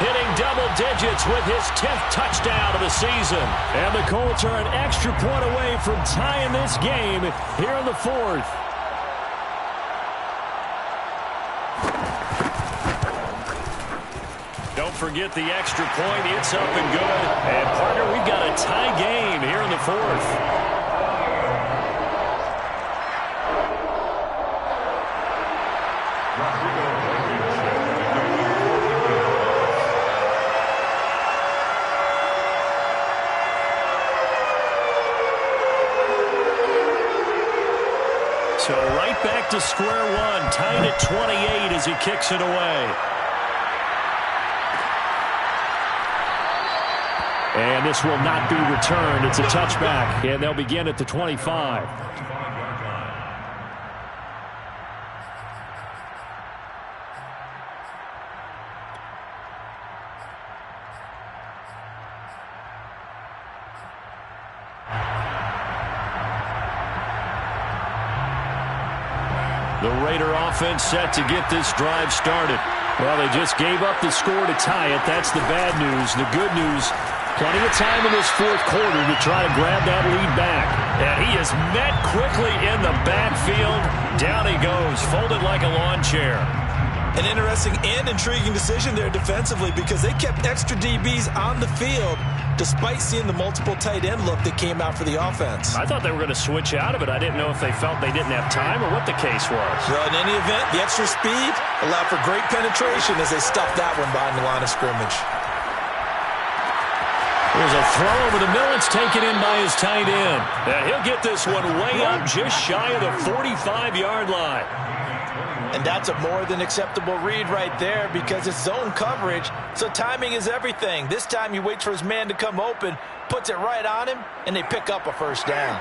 Hitting double digits with his 10th touchdown of the season. And the Colts are an extra point away from tying this game here in the 4th. Don't forget the extra point. It's up and good. And, partner, we've got a tie game here in the 4th. So right back to square one, tied at 28 as he kicks it away. And this will not be returned. It's a touchback, and they'll begin at the 25. The Raider offense set to get this drive started. Well, they just gave up the score to tie it. That's the bad news. The good news, Plenty of time in this fourth quarter to try to grab that lead back. And he is met quickly in the backfield. Down he goes, folded like a lawn chair. An interesting and intriguing decision there defensively because they kept extra DBs on the field despite seeing the multiple tight end look that came out for the offense. I thought they were going to switch out of it. I didn't know if they felt they didn't have time or what the case was. Well, in any event, the extra speed allowed for great penetration as they stuffed that one behind the line of scrimmage. There's a throw over the middle. It's taken in by his tight end. And he'll get this one way up just shy of the 45-yard line. And that's a more than acceptable read right there because it's zone coverage, so timing is everything. This time he waits for his man to come open, puts it right on him, and they pick up a first down.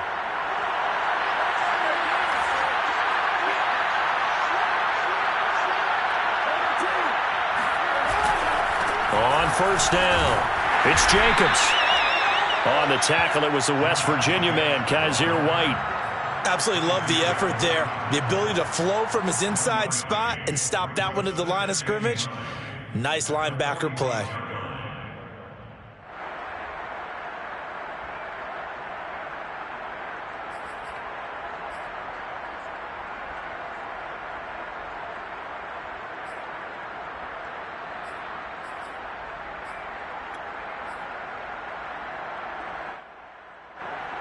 On first down, it's Jacobs. On the tackle, it was the West Virginia man, Kaiser White. Absolutely love the effort there. The ability to flow from his inside spot and stop that one at the line of scrimmage. Nice linebacker play.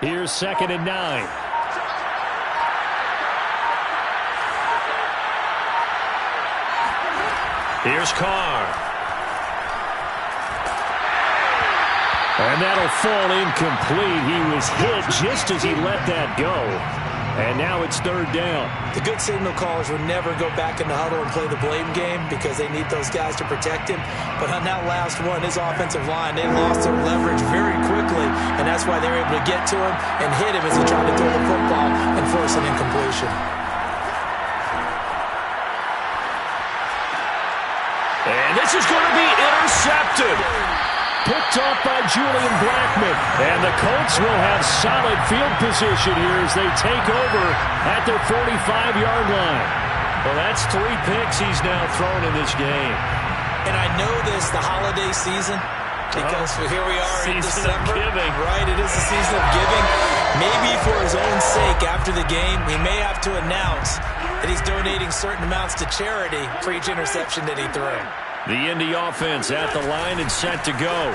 Here's 2nd and 9. Here's Carr. And that'll fall incomplete. He was hit just as he let that go. And now it's 3rd down. The good signal callers would never go back in the huddle and play the blame game because they need those guys to protect him. But on that last one, his offensive line, they lost their leverage very quickly, and that's why they were able to get to him and hit him as he tried to throw the football and force an incompletion. And this is going to be intercepted. Picked off by Julian Blackman. And the Colts will have solid field position here as they take over at their 45-yard line. Well, that's 3 picks he's now thrown in this game. And I know this, the holiday season, because here we are in December. Giving. Right, it is the season of giving. Maybe for his own sake after the game, he may have to announce that he's donating certain amounts to charity for each interception that he threw. The Indy offense at the line and set to go.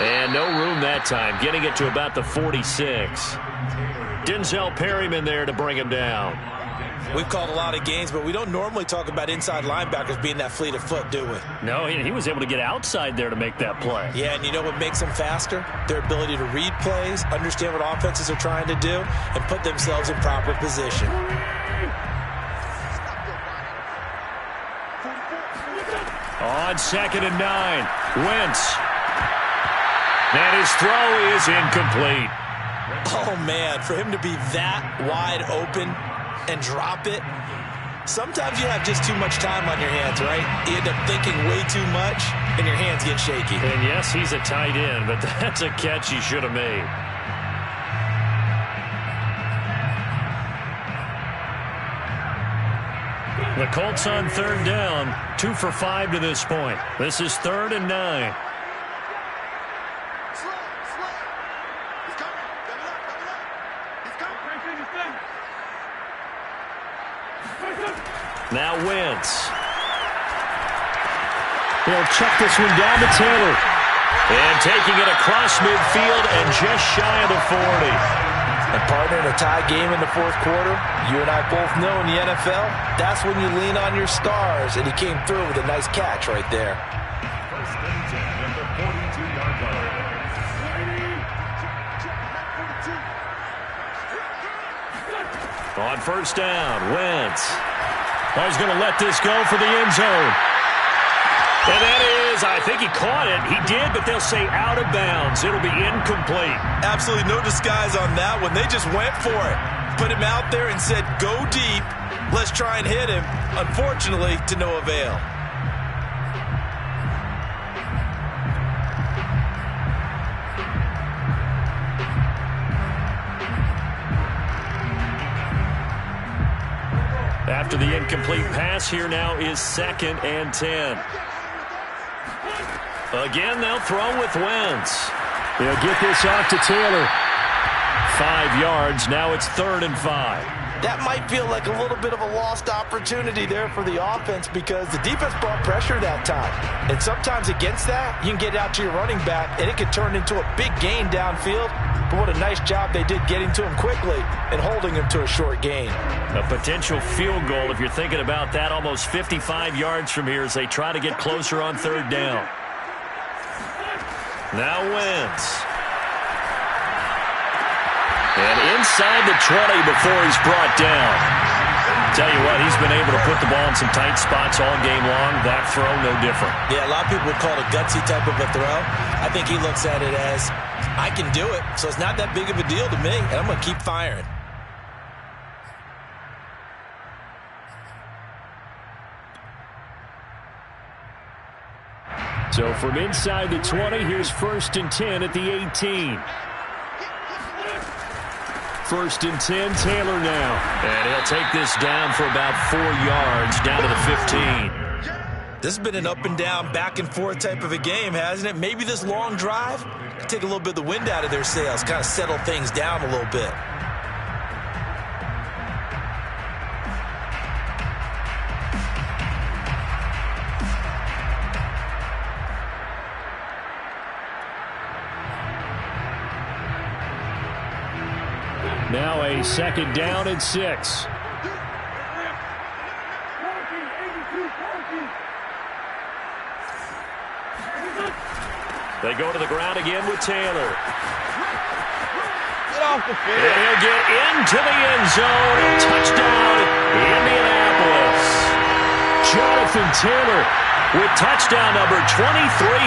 And no room that time, getting it to about the 46. Denzel Perryman there to bring him down. We've called a lot of games, but we don't normally talk about inside linebackers being that fleet of foot, do we? No, he was able to get outside there to make that play. Yeah, and you know what makes them faster? Their ability to read plays, understand what offenses are trying to do, and put themselves in proper position. On 2nd and 9, Wentz. And his throw is incomplete. Oh, man, for him to be that wide open and drop it, sometimes you have just too much time on your hands, right? You end up thinking way too much, and your hands get shaky. And yes, he's a tight end, but that's a catch he should have made. The Colts on 3rd down, 2 for 5 to this point. This is 3rd and 9. Now Wentz. He'll chuck this one down to Taylor. And taking it across midfield and just shy of the 40. And partner, in a tie game in the fourth quarter, you and I both know in the NFL, that's when you lean on your stars, and he came through with a nice catch right there. First and 10 at the 42-yard line. On first down, Wentz. Oh, he's going to let this go for the end zone. And that is, I think he caught it. He did, but they'll say out of bounds. It'll be incomplete. Absolutely no disguise on that one. They just went for it. Put him out there and said, go deep. Let's try and hit him. Unfortunately, to no avail. After the incomplete pass, here now is 2nd and 10. Again, they'll throw with Wentz. They'll get this off to Taylor. 5 yards. Now it's 3rd and 5. That might feel like a little bit of a lost opportunity there for the offense because the defense brought pressure that time. And sometimes against that, you can get out to your running back, and it can turn into a big gain downfield. But what a nice job they did getting to him quickly and holding him to a short gain. A potential field goal, if you're thinking about that, almost 55 yards from here as they try to get closer on 3rd down. Now Wentz. And inside the 20 before he's brought down. Tell you what, he's been able to put the ball in some tight spots all game long. That throw, no different. Yeah, a lot of people would call it a gutsy type of a throw. I think he looks at it as, I can do it, so it's not that big of a deal to me, and I'm going to keep firing. So from inside the 20, here's 1st and 10 at the 18. 1st and 10, Taylor now. And he'll take this down for about 4 yards, down to the 15. This has been an up and down, back and forth type of a game, hasn't it? Maybe this long drive could take a little bit of the wind out of their sails, kind of settle things down a little bit. Now a 2nd down and 6. They go to the ground again with Taylor. Get off the field. And he'll get into the end zone. Touchdown, Indianapolis. Jonathan Taylor with touchdown number 23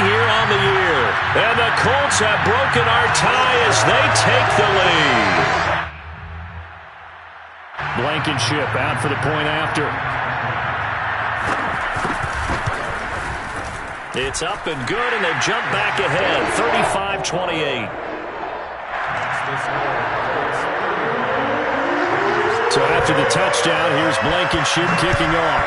here on the year. And the Colts have broken our tie as they take the lead. Blankenship out for the point after. It's up and good, and they jump back ahead, 35-28. So after the touchdown, here's Blankenship kicking off.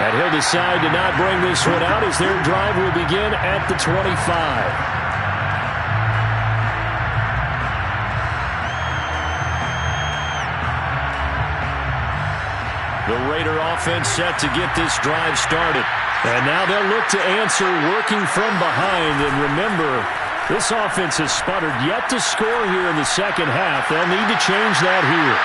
And he'll decide to not bring this one out as their drive will begin at the 25. The Raider offense set to get this drive started. And now they'll look to answer working from behind. And remember, this offense has sputtered yet to score here in the second half. They'll need to change that here.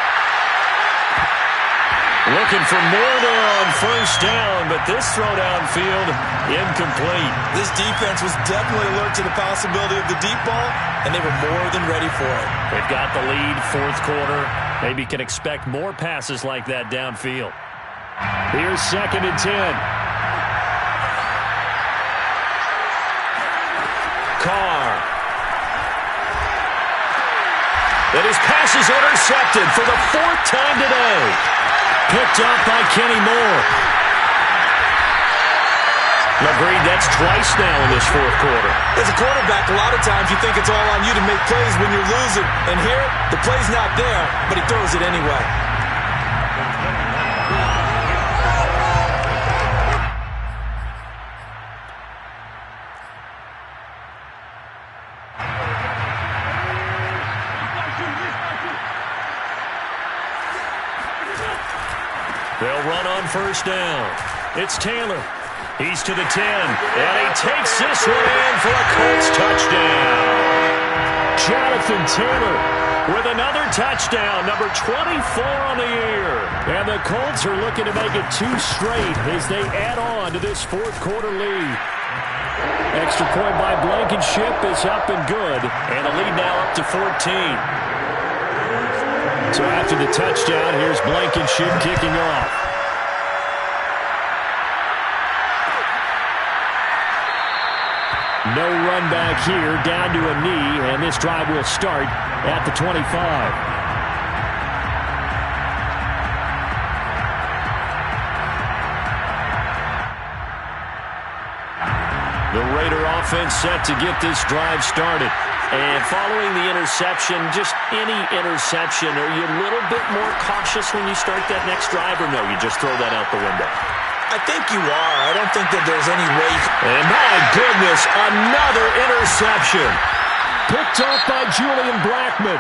Looking for more there on 1st down, but this throw downfield, incomplete. This defense was definitely alert to the possibility of the deep ball, and they were more than ready for it. They've got the lead, 4th quarter. Maybe can expect more passes like that downfield. Here's 2nd and 10. Carr. And his pass is intercepted for the 4th time today. Picked up by Kenny Moore. Agreed, that's twice now in this 4th quarter. As a quarterback, a lot of times you think it's all on you to make plays when you're losing. And here, the play's not there, but he throws it anyway. They'll run on 1st down. It's Taylor. He's to the 10, and he takes this one in for a Colts touchdown. Jonathan Taylor with another touchdown, number 24 on the year. And the Colts are looking to make it 2 straight as they add on to this 4th quarter lead. Extra point by Blankenship is up and good. And the lead now up to 14. So after the touchdown, here's Blankenship kicking off. No run back here, down to a knee, and this drive will start at the 25. The Raider offense set to get this drive started. And following the interception, just any interception, are you a little bit more cautious when you start that next drive, or no, you just throw that out the window? I think you are. I don't think that there's any way. And my goodness, another interception. Picked off by Julian Blackmon.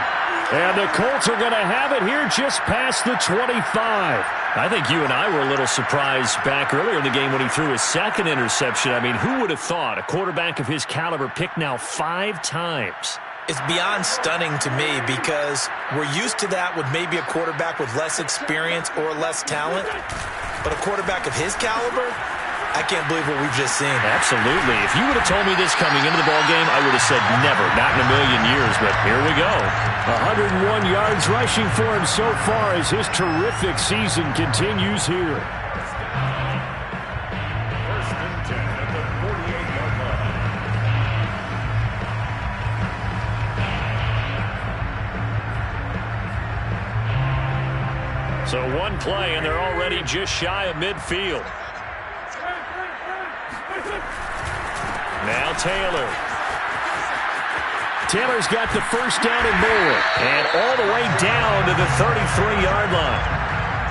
And the Colts are going to have it here just past the 25. I think you and I were a little surprised back earlier in the game when he threw his second interception. I mean, who would have thought a quarterback of his caliber picked now 5 times? It's beyond stunning to me because we're used to that with maybe a quarterback with less experience or less talent. But a quarterback of his caliber, I can't believe what we've just seen. Absolutely. If you would have told me this coming into the ballgame, I would have said never, not in a million years. But here we go. 101 yards rushing for him so far as his terrific season continues here. First and 10 at the 48-yard line. So one play, and they're already just shy of midfield. Now Taylor. Taylor's got the first down and more. And all the way down to the 33-yard line.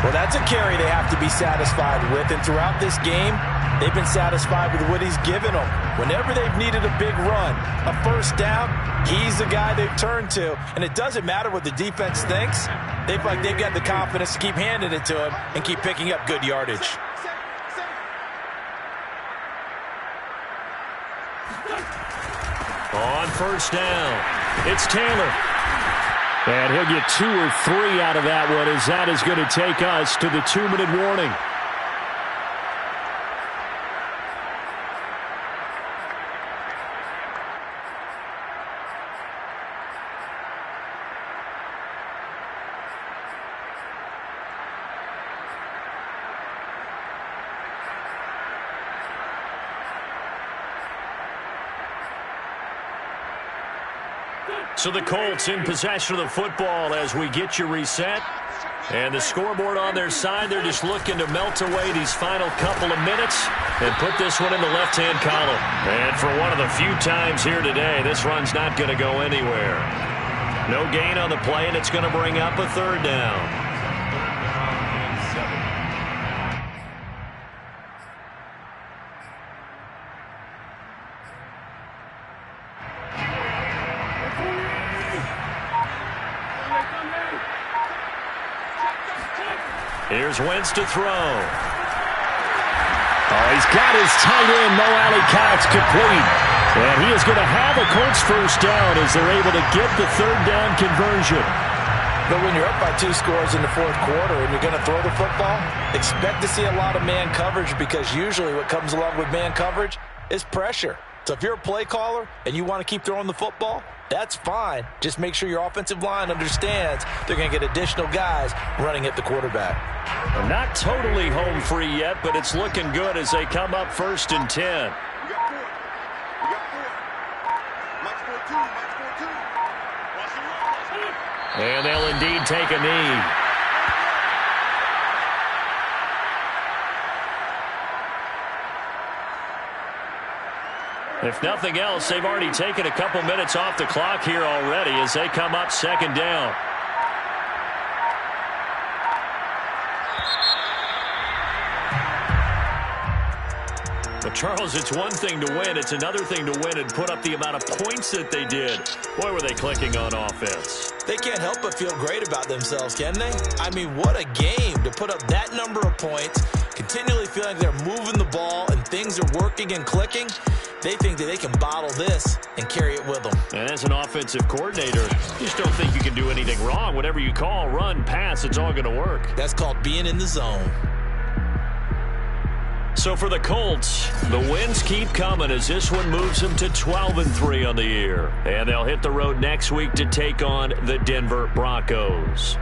Well, that's a carry they have to be satisfied with. And throughout this game, they've been satisfied with what he's given them. Whenever they've needed a big run, a first down, he's the guy they've turned to. And it doesn't matter what the defense thinks. They feel like they've got the confidence to keep handing it to him and keep picking up good yardage. On first down, it's Taylor. And he'll get 2 or 3 out of that one, as that is going to take us to the 2-minute warning. So the Colts in possession of the football as we get you reset. And the scoreboard on their side, they're just looking to melt away these final couple of minutes and put this one in the left-hand column. And for one of the few times here today, this run's not going to go anywhere. No gain on the play, and it's going to bring up a 3rd down. Here's Wentz to throw. Oh, he's got his tight end, Mo Alley-Cox, complete. And he is going to have a Colts first down as they're able to get the 3rd down conversion. But when you're up by 2 scores in the 4th quarter and you're going to throw the football, expect to see a lot of man coverage because usually what comes along with man coverage is pressure. So if you're a play caller and you want to keep throwing the football, that's fine. Just make sure your offensive line understands they're going to get additional guys running at the quarterback. Not totally home free yet, but it's looking good as they come up 1st and 10. We got 4. We got 4. Mike's 4-2. Mike's 4-2. And they'll indeed take a knee. If nothing else, they've already taken a couple minutes off the clock here already as they come up 2nd down. But Charles, it's one thing to win. It's another thing to win and put up the amount of points that they did. Boy, were they clicking on offense. They can't help but feel great about themselves, can they? I mean, what a game to put up that number of points, continually feeling they're moving the ball and things are working and clicking. They think that they can bottle this and carry it with them. And as an offensive coordinator, you just don't think you can do anything wrong. Whatever you call, run, pass, it's all going to work. That's called being in the zone. So for the Colts, the wins keep coming as this one moves them to 12-3 on the year. And they'll hit the road next week to take on the Denver Broncos.